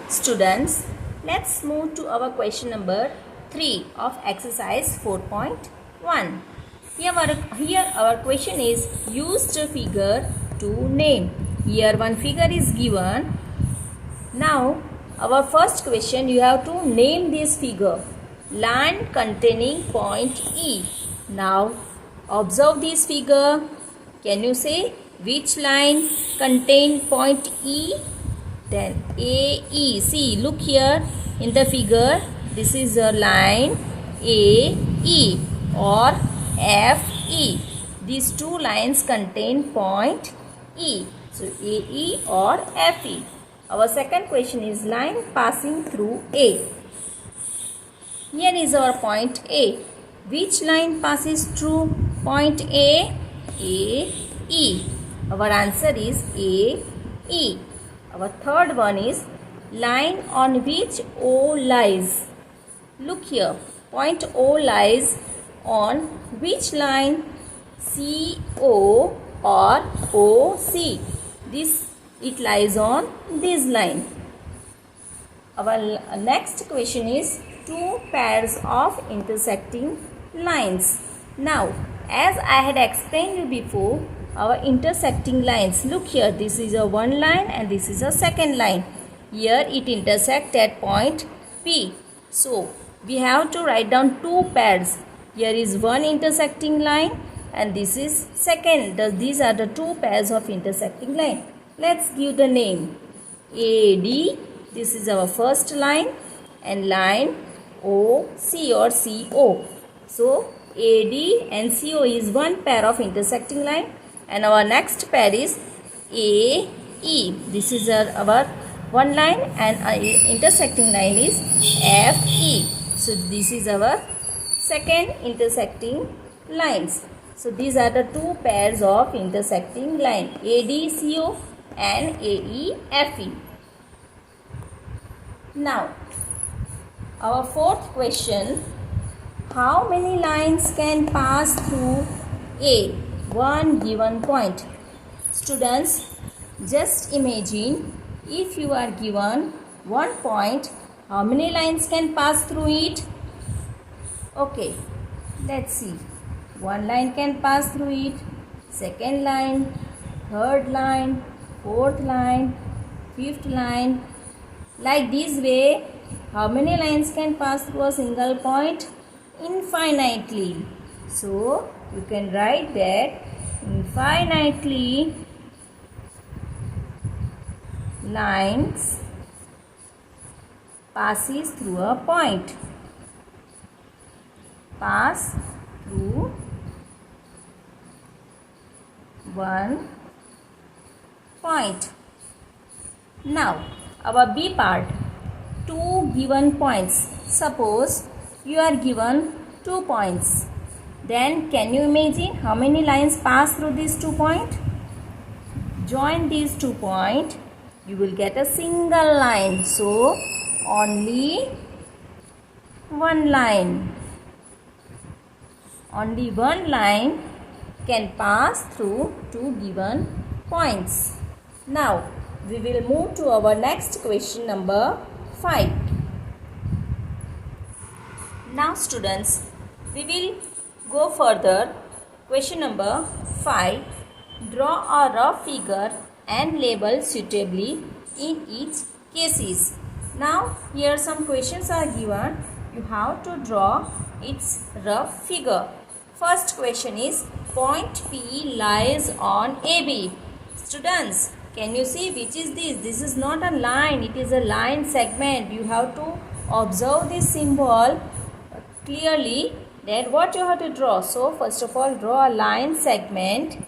Students, let's move to our question number 3 of exercise 4.1. Here our question is used figure to name. Here one figure is given. Now our first question, you have to name this figure. Line containing point E. Now observe this figure. Can you say which line contain point E? Then AE. See, look here in the figure. This is a line AE or FE. These two lines contain point E. So AE or FE. Our second question is line passing through A. Here is our point A. Which line passes through point A? AE. Our answer is AE. Our third one is line on which O lies. Look here. Point O lies on which line? CO or OC. It lies on this line. Our next question is two pairs of intersecting lines. Now, as I had explained you before, our intersecting lines, look here, this is a one line and this is a second line. Here it intersects at point P. So we have to write down two pairs. Here is one intersecting line and this is second. These are the two pairs of intersecting line. Let's give the name. AD, this is our first line, and line OC or CO. So AD and CO is one pair of intersecting line. And our next pair is AE. This is our one line and our intersecting line is FE. So this is our second intersecting lines. So these are the two pairs of intersecting line, ADCO and AEFE. Now our fourth question, how many lines can pass through A? One given point. Students, just imagine if you are given one point, how many lines can pass through it? Okay, let's see. One line can pass through it, second line, third line, fourth line, fifth line. Like this way, how many lines can pass through a single point? Infinitely. So you can write that infinitely lines passes through a point. Pass through one point. Now our B part, two given points. Suppose you are given 2 points. Then can you imagine how many lines pass through these 2 points? Join these 2 points, you will get a single line. So only one line. Only one line can pass through two given points. Now we will move to our next question number 5. Now students, we will go further. Question number 5. Draw a rough figure and label suitably in each cases. Now here some questions are given. You have to draw its rough figure. First question is point P lies on AB. Students, can you see which is this? This is not a line, it is a line segment. You have to observe this symbol clearly, that what you have to draw. So first of all, draw a line segment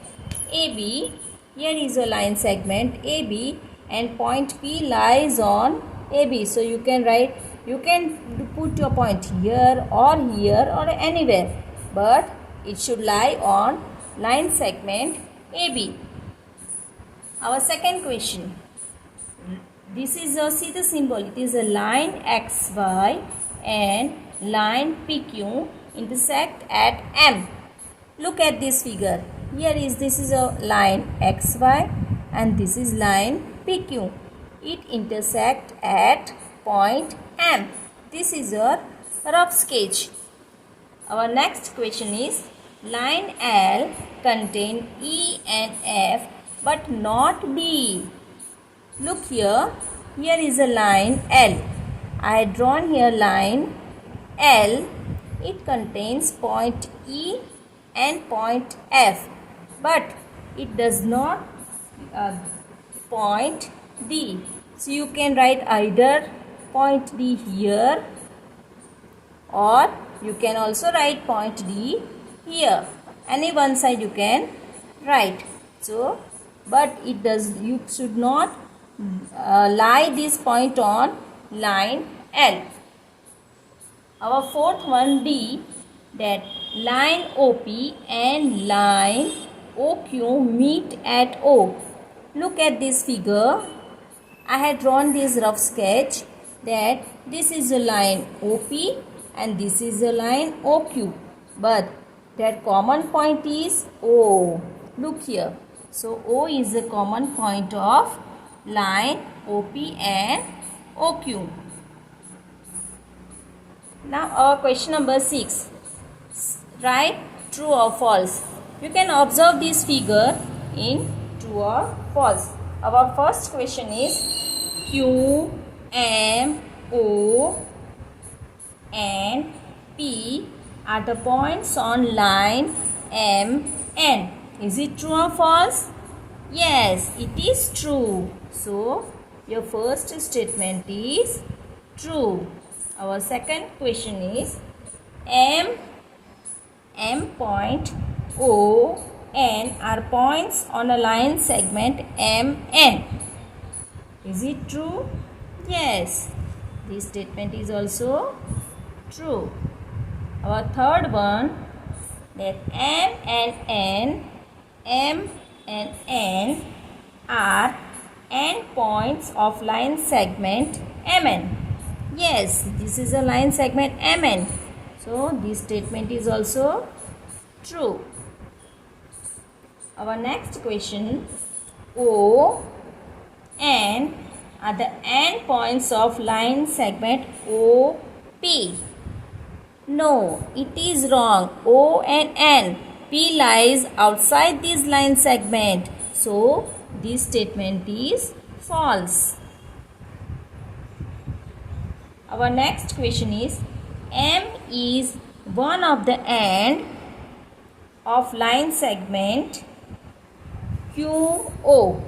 AB. Here is a line segment AB and point P lies on AB. So you can write, you can put your point here or anywhere, but it should lie on line segment AB. Our second question, this is see the symbol, it is a line XY and line PQ intersect at M. Look at this figure. Here is, this is a line XY and this is line PQ. it intersect at point M. This is your rough sketch. Our next question is, line L contain E and F but not B. Look here, here is a line L. I had drawn here line L. It contains point E and point F, but it does not point D. So you can write either point D here, or you can also write point D here. Any one side you can write. So, but it does. You should not lie this point on line L. Our fourth one, D, that line OP and line OQ meet at O. Look at this figure. I had drawn this rough sketch that this is a line OP and this is a line OQ, but that common point is O. Look here. So O is a common point of line OP and OQ. Now our question number 6. Write true or false. You can observe this figure in true or false. Our first question is Q, M, O and P are the points on line M, N. Is it true or false? Yes, it is true. So, your first statement is true. Our second question is M point, O, N are points on a line segment M, N. Is it true? Yes, this statement is also true. Our third one, that M and N are endpoints of line segment MN. Yes, this is a line segment MN. So, this statement is also true. Our next question, O, N are the endpoints of line segment OP. No, it is wrong. O and N. P lies outside this line segment. So, this statement is false. Our next question is, M is one of the end of line segment QO.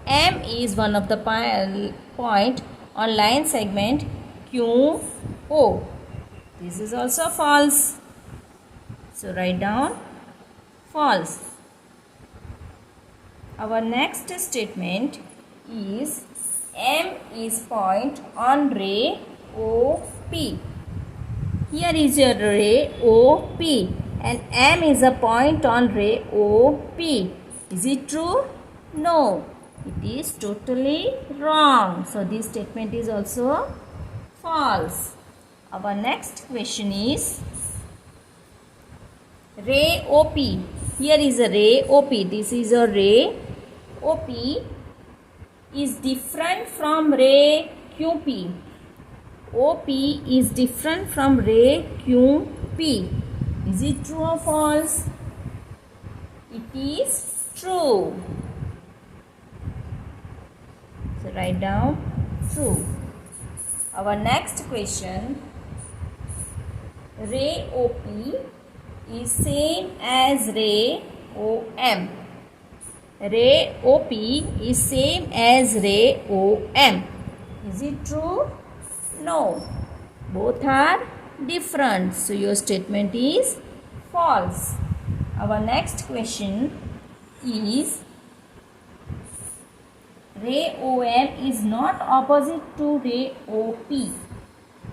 M is one of the point on line segment QO. This is also false. So write down false. Our next statement is M is point on ray OP. Here is your ray OP and M is a point on ray OP. Is it true? No, it is totally wrong. So this statement is also false. Our next question is ray OP. Here is a ray OP. This is a ray OP is different from ray QP. OP is different from ray QP. Is it true or false? It is true. So write down true. Our next question, ray OP is same as ray OM. Ray OP is same as ray OM. Is it true? No. Both are different. So your statement is false. Our next question is ray OM is not opposite to ray OP.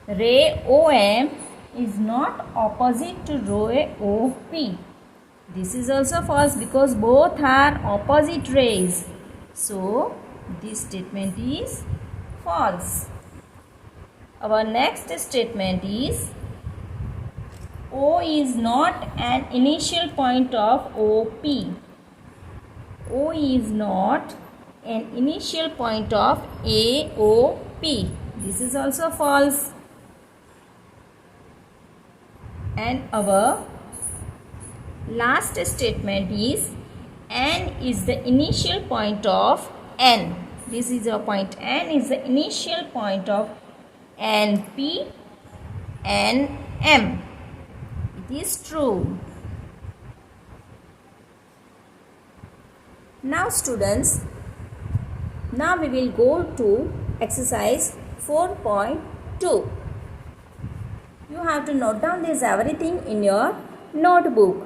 Ray OM is not opposite to ray OP. This is also false because both are opposite rays. So this statement is false. Our next statement is O is not an initial point of OP. O is not an initial point of AOP. This is also false. And our last statement is N is the initial point of N. This is a point. N is the initial point of NP and M. It is true. Now students, now we will go to exercise 4.2. You have to note down this everything in your notebook.